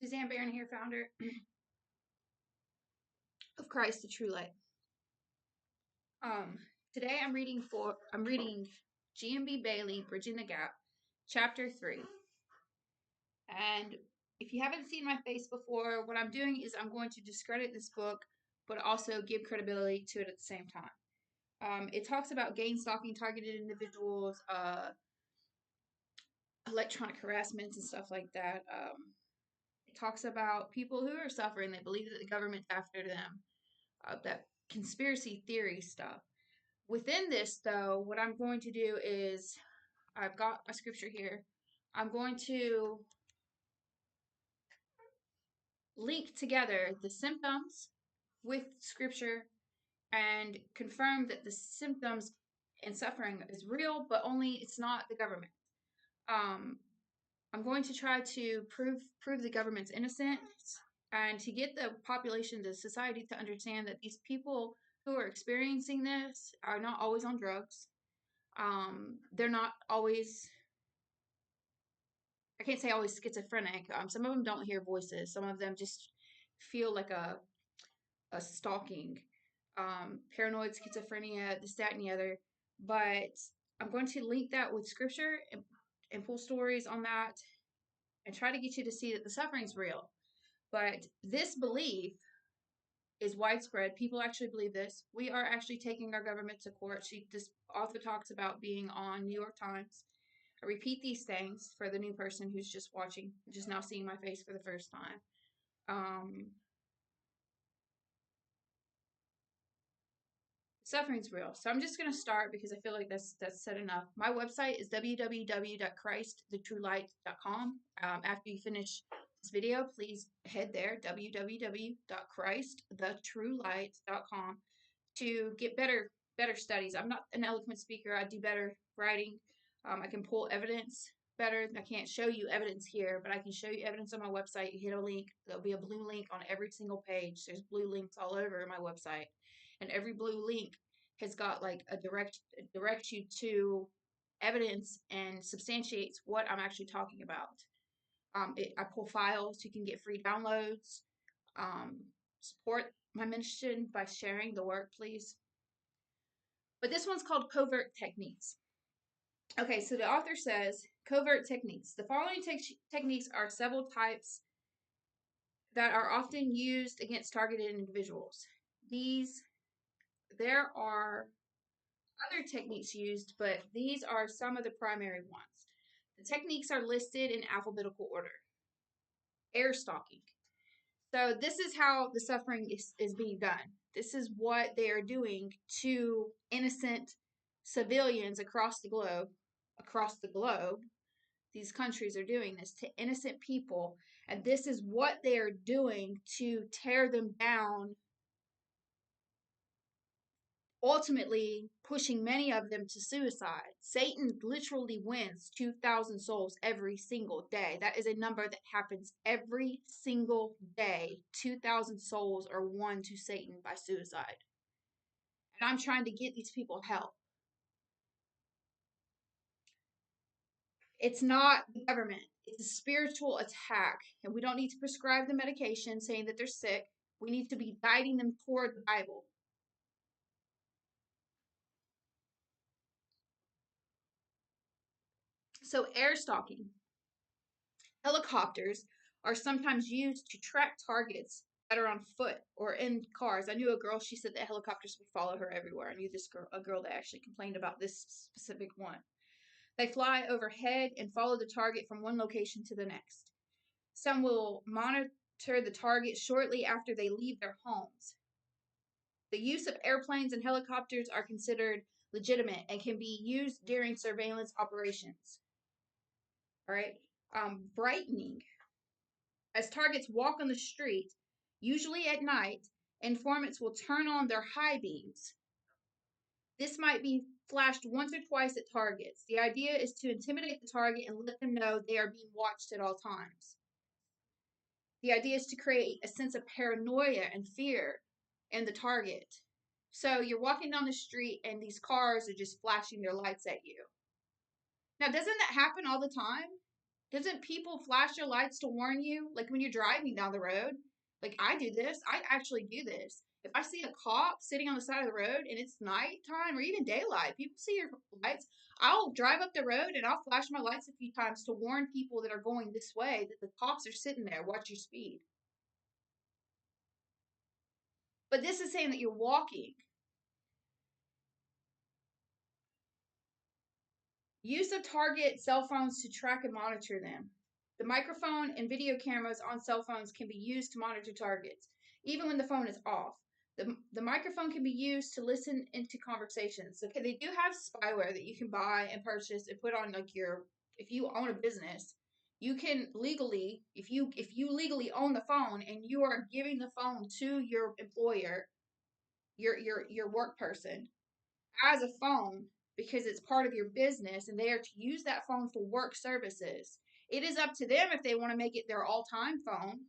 Suzanne Barron here, founder of Christ the True Light. Today I'm reading G.M.B. Bailey, Bridging the Gap, Chapter 3. And if you haven't seen my face before, what I'm doing is I'm going to discredit this book, but also give credibility to it at the same time. It talks about gang-stalking targeted individuals, electronic harassments and stuff like that. It talks about people who are suffering. They believe that the government's after them. That conspiracy theory stuff. Within this, though, what I'm going to do is, I've got a scripture here. I'm going to link together the symptoms with scripture and confirm that the symptoms and suffering is real, but only it's not the government. I'm going to try to prove the government's innocent, and to get the population, the society, to understand that these people who are experiencing this are not always on drugs. They're not always, I can't say always schizophrenic. Some of them don't hear voices. Some of them just feel like a stalking. Paranoid schizophrenia, this, that, and the other. But I'm going to link that with scripture and pull stories on that and try to get you to see that the suffering's real. But this belief is widespread. People actually believe this. We are actually taking our government to court. This author talks about being on New York Times. I repeat these things for the new person who's just watching, just now seeing my face for the first time. Suffering's real. So I'm just going to start because I feel like that's said enough. My website is www.christthetruelight.com. After you finish this video, please head there, www.christthetruelight.com, to get better studies. I'm not an eloquent speaker. I do better writing. I can pull evidence better. I can't show you evidence here, but I can show you evidence on my website. You hit a link. There'll be a blue link on every single page. There's blue links all over my website. And every blue link has got like a direct you to evidence and substantiates what I'm actually talking about. I pull files. You can get free downloads. Support my mission by sharing the work, please. But this one's called Covert Techniques. Okay, so the author says, covert techniques. The following techniques are several types that are often used against targeted individuals. There are other techniques used, but these are some of the primary ones. The techniques are listed in alphabetical order. Air stalking. So this is how the suffering is being done. This is what they are doing to innocent civilians across the globe. These countries are doing this to innocent people, and this is what they are doing to tear them down, ultimately pushing many of them to suicide. Satan literally wins 2,000 souls every single day. That is a number that happens every single day. 2,000 souls are won to Satan by suicide. And I'm trying to get these people help. It's not the government. It's a spiritual attack. And we don't need to prescribe the medication saying that they're sick. We need to be guiding them toward the Bible. So air stalking. Helicopters are sometimes used to track targets that are on foot or in cars. I knew a girl, she said that helicopters would follow her everywhere. I knew a girl that actually complained about this specific one. They fly overhead and follow the target from one location to the next. Some will monitor the target shortly after they leave their homes. The use of airplanes and helicopters are considered legitimate and can be used during surveillance operations. All right. Brightening. As targets walk on the street, usually at night, informants will turn on their high beams. This might be flashed once or twice at targets. The idea is to intimidate the target and let them know they are being watched at all times. The idea is to create a sense of paranoia and fear in the target. So you're walking down the street and these cars are just flashing their lights at you. Now, doesn't that happen all the time? Doesn't people flash their lights to warn you? Like when you're driving down the road? Like I do this. I actually do this. If I see a cop sitting on the side of the road and it's nighttime or even daylight, people see your lights. I'll drive up the road and I'll flash my lights a few times to warn people that are going this way that the cops are sitting there. Watch your speed. But this is saying that you're walking. Use of target cell phones to track and monitor them. The microphone and video cameras on cell phones can be used to monitor targets, even when the phone is off. The microphone can be used to listen into conversations. Okay, they do have spyware that you can buy and purchase and put on like if you own a business, you can legally, if you legally own the phone and you are giving the phone to your employer, your work person, as a phone because it's part of your business and they are to use that phone for work services. It is up to them if they want to make it their all-time phone,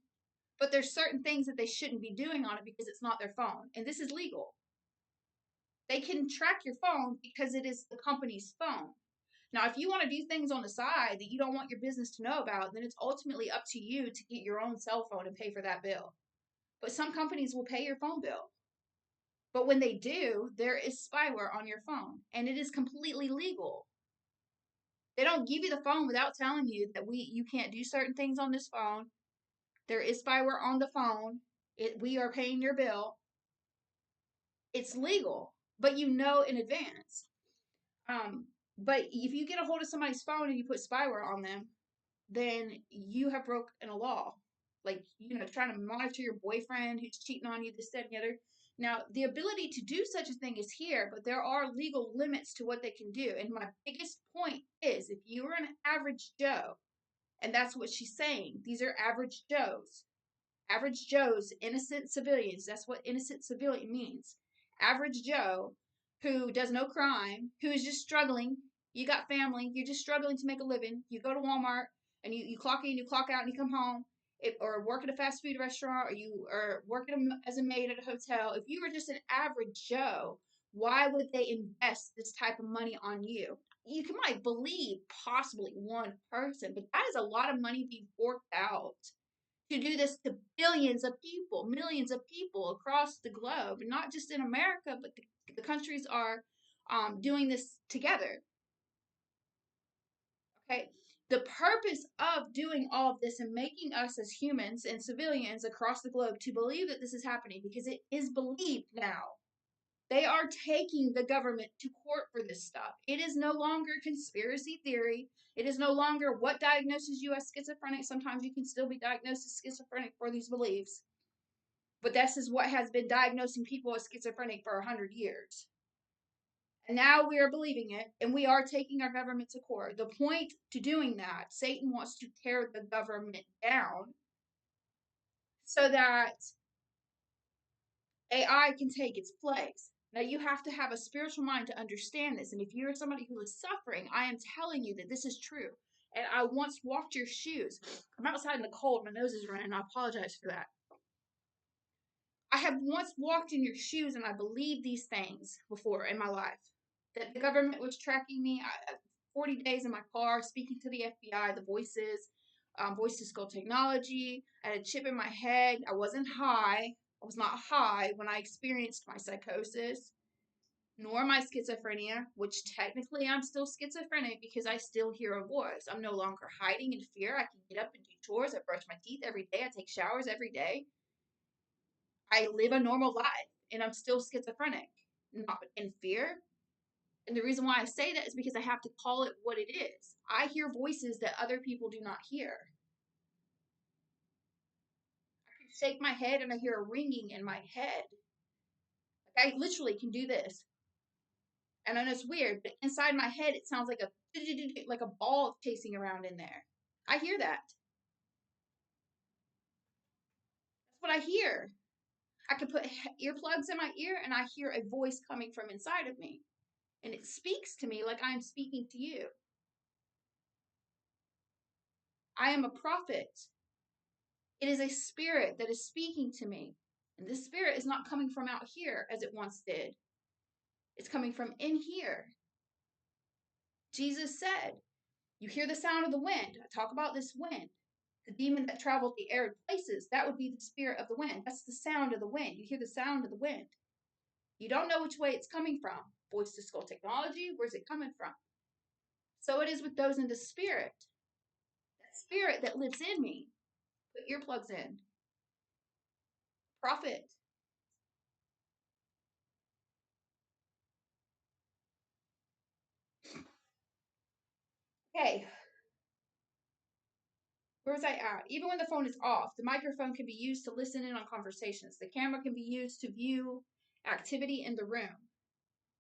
but there's certain things that they shouldn't be doing on it because it's not their phone. And this is legal. They can track your phone because it is the company's phone. Now, if you want to do things on the side that you don't want your business to know about, then it's ultimately up to you to get your own cell phone and pay for that bill. But some companies will pay your phone bill. But when they do, there is spyware on your phone, and it is completely legal. They don't give you the phone without telling you that you can't do certain things on this phone. There is spyware on the phone. We are paying your bill. It's legal, but you know in advance. But if you get a hold of somebody's phone and you put spyware on them, then you have broken a law. Like, trying to monitor your boyfriend who's cheating on you, this, that, and the other. Now, the ability to do such a thing is here, but there are legal limits to what they can do. And my biggest point is if you are an average Joe, and that's what she's saying, these are average Joes. Average Joes, innocent civilians. That's what innocent civilian means. Average Joe who does no crime, who is just struggling. You got family, you're just struggling to make a living. You go to Walmart and you clock in, you clock out, and you come home. Or work at a fast food restaurant, or you are working as a maid at a hotel. If you were just an average Joe, why would they invest this type of money on you? You might believe possibly one person, but that is a lot of money being forked out to do this to billions of people, millions of people across the globe, not just in America, but the countries are doing this together. Okay, the purpose of doing all of this and making us as humans and civilians across the globe to believe that this is happening, because it is believed now. They are taking the government to court for this stuff. It is no longer conspiracy theory. It is no longer what diagnoses you as schizophrenic. Sometimes you can still be diagnosed as schizophrenic for these beliefs. But this is what has been diagnosing people as schizophrenic for 100 years. And now we are believing it, and we are taking our government to court. The point to doing that, Satan wants to tear the government down so that AI can take its place. Now, you have to have a spiritual mind to understand this. And if you're somebody who is suffering, I am telling you that this is true. And I once walked your shoes. I'm outside in the cold. My nose is running. I apologize for that. I have once walked in your shoes, and I believed these things before in my life. That the government was tracking me. 40 days in my car, speaking to the FBI, the voices, voice to skull technology. I had a chip in my head. I wasn't high. I was not high when I experienced my psychosis, nor my schizophrenia, which technically I'm still schizophrenic because I still hear a voice. I'm no longer hiding in fear. I can get up and do chores. I brush my teeth every day. I take showers every day. I live a normal life, and I'm still schizophrenic, not in fear. And the reason why I say that is because I have to call it what it is. I hear voices that other people do not hear. I can shake my head and I hear a ringing in my head. Like I literally can do this. And I know it's weird, but inside my head it sounds like a ball chasing around in there. I hear that. That's what I hear. I can put earplugs in my ear and I hear a voice coming from inside of me. And it speaks to me like I'm speaking to you. I am a prophet. It is a spirit that is speaking to me. And this spirit is not coming from out here as it once did. It's coming from in here. Jesus said, You hear the sound of the wind. I talk about this wind. The demon that traveled the arid places, that would be the spirit of the wind. That's the sound of the wind. You hear the sound of the wind. You don't know which way it's coming from. Voice to skull technology, where's it coming from? So it is with those in the spirit. That spirit that lives in me. Put earplugs in. Profit. Okay, where was I at? Even when the phone is off, the microphone can be used to listen in on conversations. The camera can be used to view activity in the room.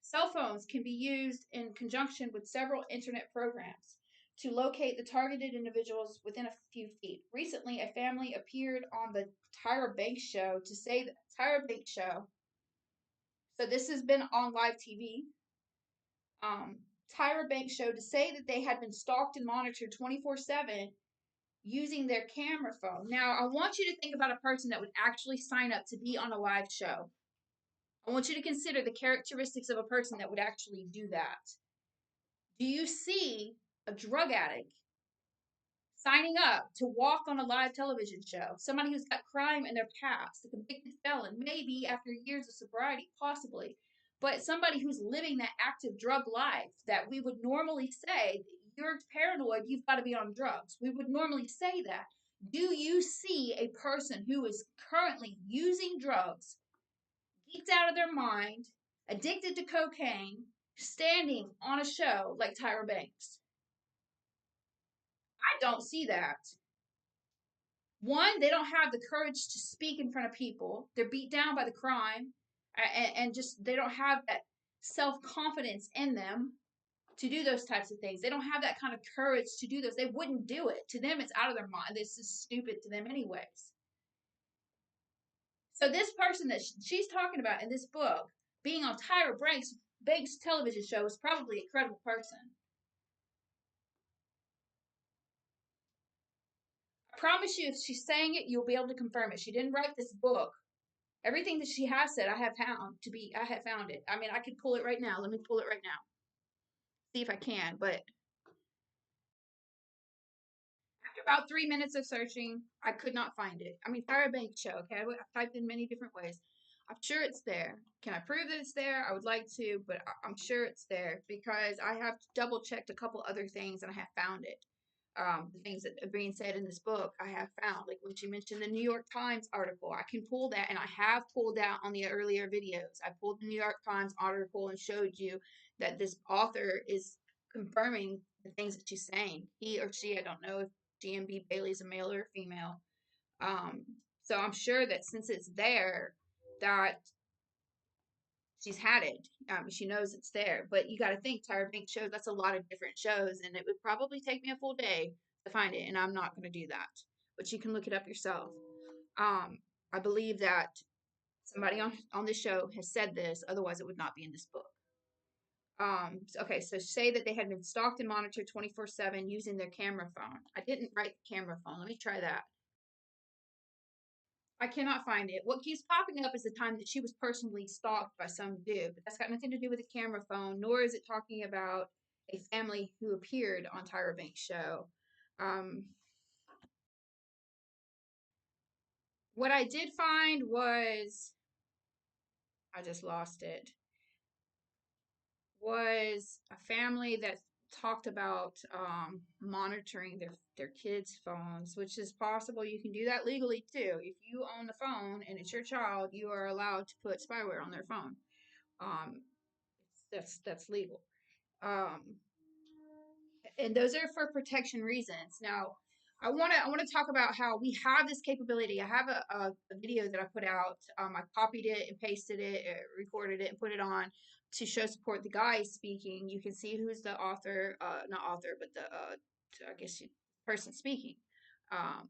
Cell phones can be used in conjunction with several internet programs to locate the targeted individuals within a few feet. Recently, a family appeared on the Tyra Banks show to say that Tyra Banks show. So this has been on live TV. Tyra Banks show to say that they had been stalked and monitored 24/7 using their camera phone. Now, I want you to think about a person that would actually sign up to be on a live show. I want you to consider the characteristics of a person that would actually do that. Do you see a drug addict signing up to walk on a live television show? Somebody who's got crime in their past, a convicted felon, maybe after years of sobriety, possibly, but somebody who's living that active drug life that we would normally say, you're paranoid, you've got to be on drugs. We would normally say that. Do you see a person who is currently using drugs, geeked out of their mind, addicted to cocaine, standing on a show like Tyra Banks? I don't see that. One, they don't have the courage to speak in front of people. They're beat down by the crime, and just they don't have that self confidence in them to do those types of things. They don't have that kind of courage to do those. They wouldn't do it. To them, it's out of their mind. This is stupid to them, anyways. So this person that she's talking about in this book, being on Tyra Banks' television show, is probably a credible person. I promise you, if she's saying it, you'll be able to confirm it. She didn't write this book. Everything that she has said, I have found it. I mean, I could pull it right now. Let me pull it right now. See if I can. But after about 3 minutes of searching, I could not find it. I mean, Tyra Banks show. Okay, I typed in many different ways. I'm sure it's there. Can I prove that it's there? I would like to, but I'm sure it's there because I have double checked a couple other things and I have found it. The things that are being said in this book, I have found. Like when she mentioned the New York Times article, I can pull that, and I have pulled that on the earlier videos. I pulled the New York Times article and showed you that this author is confirming the things that she's saying. He or she, I don't know if G.M.B. Bailey is a male or a female. Um, so I'm sure that since it's there, that she's had it. She knows it's there. But you got to think, Tyra Banks shows, that's a lot of different shows, and it would probably take me a full day to find it, and I'm not going to do that. But you can look it up yourself. I believe that somebody on this show has said this, otherwise it would not be in this book. Okay, so say that they had been stalked and monitored 24/7 using their camera phone. I didn't write the camera phone. Let me try that. I cannot find it. What keeps popping up is the time that she was personally stalked by some dude, but that's got nothing to do with a camera phone, nor is it talking about a family who appeared on Tyra Banks' show. Um, what I did find was, I just lost it, was a family that talked about monitoring their kids' phones, which is possible. You can do that legally too. If you own the phone and it's your child, you are allowed to put spyware on their phone. Um, that's legal. Um, and those are for protection reasons. Now, I want to talk about how we have this capability. I have a video that I put out. I copied it and pasted it, recorded it, and put it on to show support. The guy is speaking. You can see who's the author, not author, but the I guess person speaking. Um,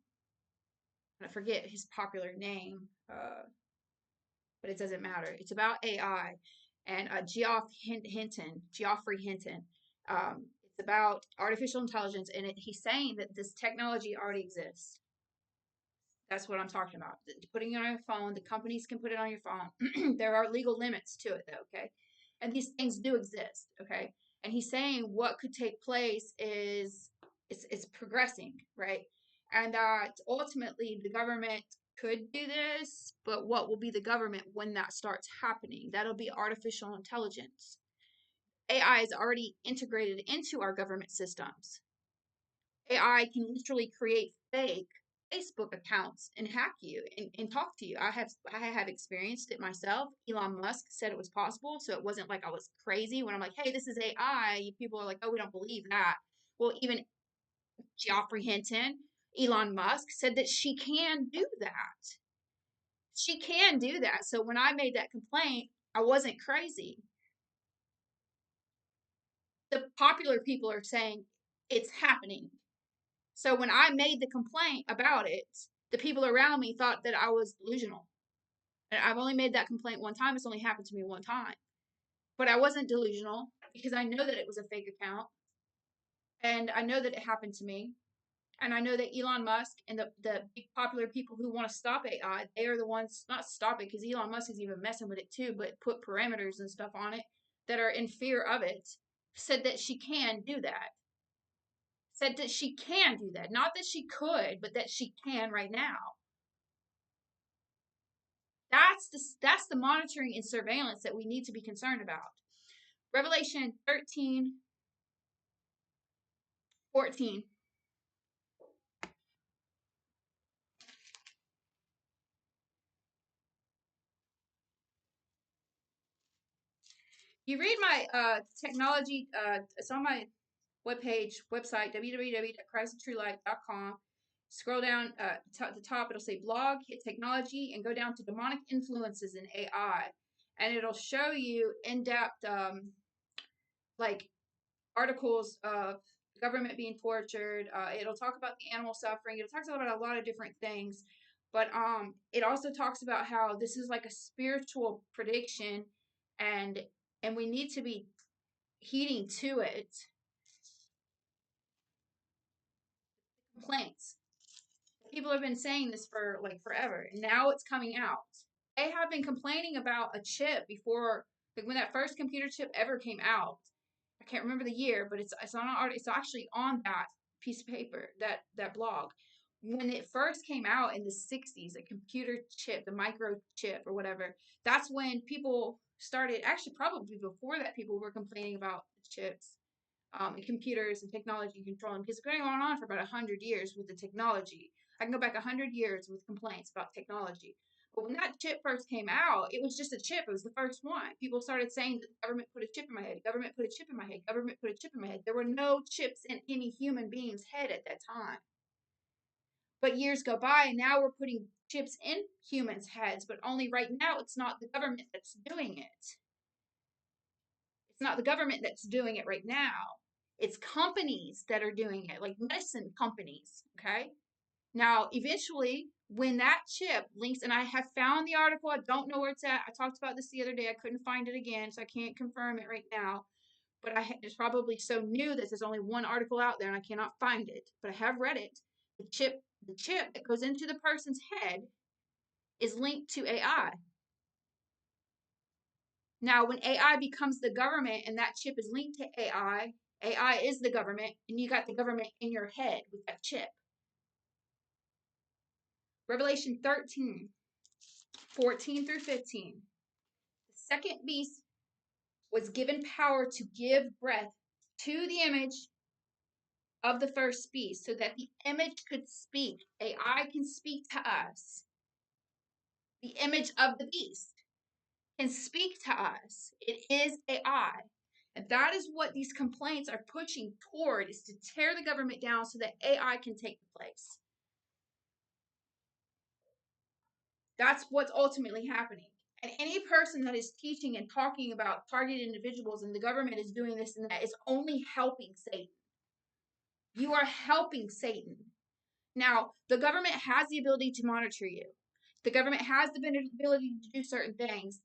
I forget his popular name, but it doesn't matter. It's about AI and Geoffrey Hinton. It's about artificial intelligence, and he's saying that this technology already exists. That's what I'm talking about. Putting it on your phone, the companies can put it on your phone. There are legal limits to it, though, okay? And these things do exist, okay? And he's saying what could take place is It's progressing, right? And ultimately the government could do this, but what will be the government when that starts happening? That'll be artificial intelligence. AI is already integrated into our government systems. AI can literally create fake Facebook accounts and hack you and talk to you. I have experienced it myself. Elon Musk said it was possible, so it wasn't like I was crazy when I'm like, hey, this is AI. People are like, oh, we don't believe that. Well, even Geoffrey Hinton, Elon Musk, said that she can do that. She can do that. So when I made that complaint, I wasn't crazy. The popular people are saying it's happening. So when I made the complaint about it, the people around me thought that I was delusional. And I've only made that complaint one time. It's only happened to me one time. But I wasn't delusional because I know that it was a fake account. And I know that it happened to me. And I know that Elon Musk and the big popular people who want to stop AI, they are the ones, not stop it, because Elon Musk is even messing with it too, but put parameters and stuff on it that are in fear of it, said that she can do that. Said that she can do that. Not that she could, but that she can right now. That's the monitoring and surveillance that we need to be concerned about. Revelation 13:14. You read my technology, it's on my website, www.christtruelight.com. Scroll down to the top, it'll say blog, hit technology, and go down to demonic influences in AI. And it'll show you in-depth, like, articles of government being tortured. It'll talk about the animal suffering. It talks about a lot of different things. But it also talks about how this is like a spiritual prediction, and we need to be heeding to it. Complaints. People have been saying this for like forever, and now it's coming out. They have been complaining about a chip before, like when that first computer chip ever came out. I can't remember the year, but it's on it's actually on that piece of paper, that blog. When it first came out in the 60s, a computer chip, the microchip or whatever, that's when people started, actually probably before that, people were complaining about chips, and computers and technology controlling, because it's going on for about 100 years with the technology. I can go back 100 years with complaints about technology. But when that chip first came out, it was just a chip. It was the first one. People started saying that the government put a chip in my head. Government put a chip in my head. Government put a chip in my head. There were no chips in any human being's head at that time. But years go by, and now we're putting chips in humans' heads. But only right now, it's not the government that's doing it. It's not the government that's doing it right now. It's companies that are doing it, like medicine companies. Okay. Now, eventually, when that chip links, and I have found the article, I don't know where it's at. I talked about this the other day. I couldn't find it again, so I can't confirm it right now. But it's probably so new that there's only one article out there, and I cannot find it. But I have read it. The chip that goes into the person's head is linked to AI. Now, when AI becomes the government and that chip is linked to AI, AI is the government, and you got the government in your head with that chip. Revelation 13:14-15. The second beast was given power to give breath to the image of the first beast so that the image could speak. AI can speak to us. The image of the beast can speak to us. It is AI. And that is what these complaints are pushing toward, is to tear the government down so that AI can take the place. That's what's ultimately happening. And any person that is teaching and talking about targeted individuals and the government is doing this and that is only helping Satan. You are helping Satan. Now, the government has the ability to monitor you. The government has the ability to do certain things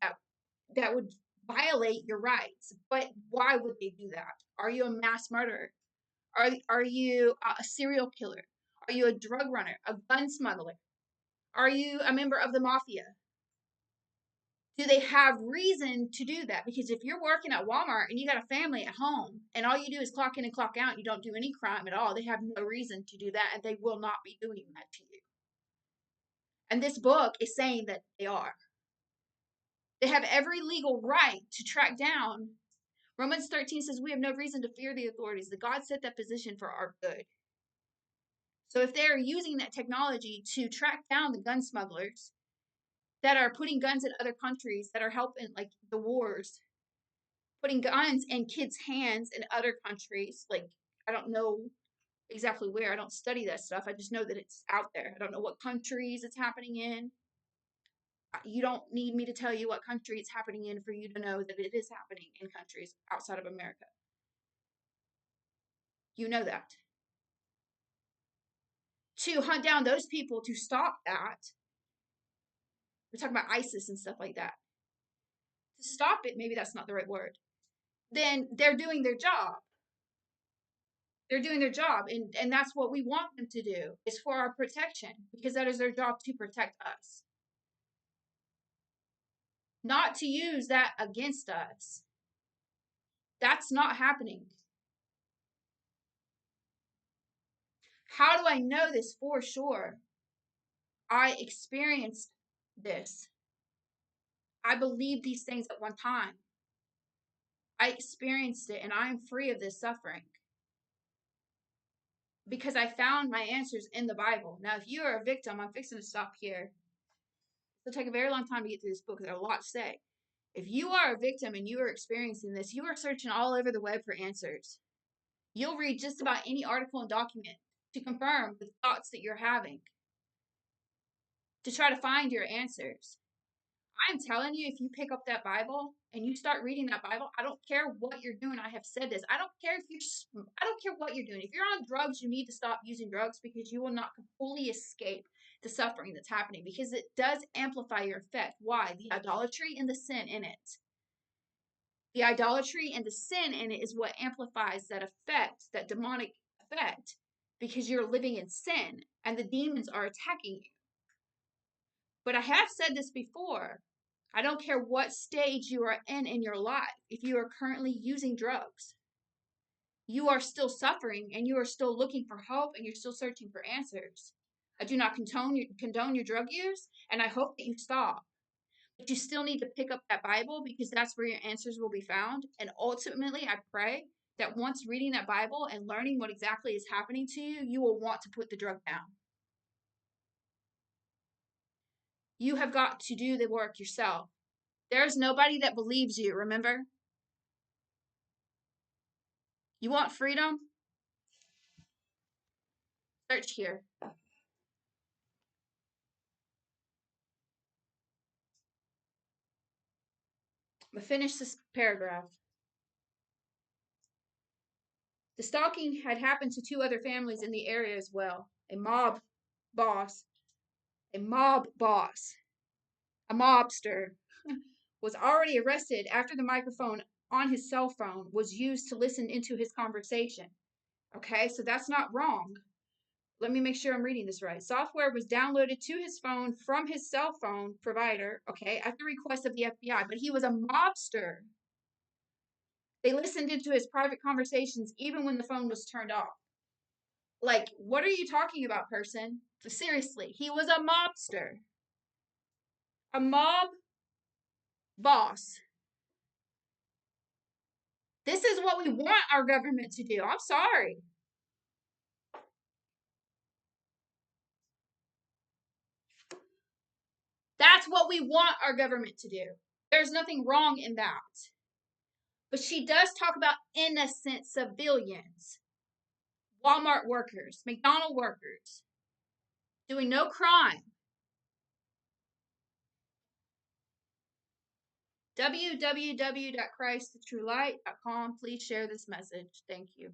that would violate your rights. But why would they do that? Are you a mass murderer? Are you a serial killer? Are you a drug runner, a gun smuggler? Are you a member of the mafia? Do they have reason to do that? Because if you're working at Walmart and you got a family at home and all you do is clock in and clock out, you don't do any crime at all, they have no reason to do that, and they will not be doing that to you. And this book is saying that they are. They have every legal right to track down. Romans 13 says we have no reason to fear the authorities. The God set that position for our good. So if they're using that technology to track down the gun smugglers that are putting guns in other countries, that are helping like the wars, putting guns in kids' hands in other countries, like I don't know exactly where. I don't study that stuff. I just know that it's out there. I don't know what countries it's happening in. You don't need me to tell you what country it's happening in for you to know that it is happening in countries outside of America. You know that. To hunt down those people to stop that, we're talking about ISIS and stuff like that. To stop it, maybe that's not the right word. Then they're doing their job. They're doing their job, and that's what we want them to do, is for our protection, because that is their job, to protect us. Not to use that against us. That's not happening. How do I know this for sure? I experienced this. I believed these things at one time. I experienced it, and I am free of this suffering because I found my answers in the Bible. Now, if you are a victim, I'm fixing to stop here. It'll take a very long time to get through this book because there's a lot to say. If you are a victim and you are experiencing this, you are searching all over the web for answers. You'll read just about any article and document to confirm the thoughts that you're having, to try to find your answers. I'm telling you, if you pick up that Bible and you start reading that Bible, I don't care what you're doing. I have said this. I don't care what you're doing. If you're on drugs, you need to stop using drugs because you will not fully escape the suffering that's happening, because it does amplify your effect. Why? The idolatry and the sin in it. The idolatry and the sin in it is what amplifies that effect, that demonic effect, because you're living in sin and the demons are attacking you. But I have said this before. I don't care what stage you are in your life. If you are currently using drugs, you are still suffering and you are still looking for hope and you're still searching for answers. I do not condone your drug use, and I hope that you stop. But you still need to pick up that Bible, because that's where your answers will be found. And ultimately, I pray that once reading that Bible and learning what exactly is happening to you, you will want to put the drug down. You have got to do the work yourself. There's nobody that believes you, remember? You want freedom? Search here. I'm going to finish this paragraph. The stalking had happened to 2 other families in the area as well. A boss, a mobster, was already arrested after the microphone on his cell phone was used to listen into his conversation. Okay, so that's not wrong. Let me make sure I'm reading this right. Software was downloaded to his phone from his cell phone provider, okay, at the request of the FBI, but he was a mobster. They listened into his private conversations even when the phone was turned off. Like, what are you talking about, person? Seriously, he was a mobster. A mob boss. This is what we want our government to do. I'm sorry. That's what we want our government to do. There's nothing wrong in that. But she does talk about innocent civilians, Walmart workers, McDonald's workers, doing no crime. www.christthetruelight.com. Please share this message. Thank you.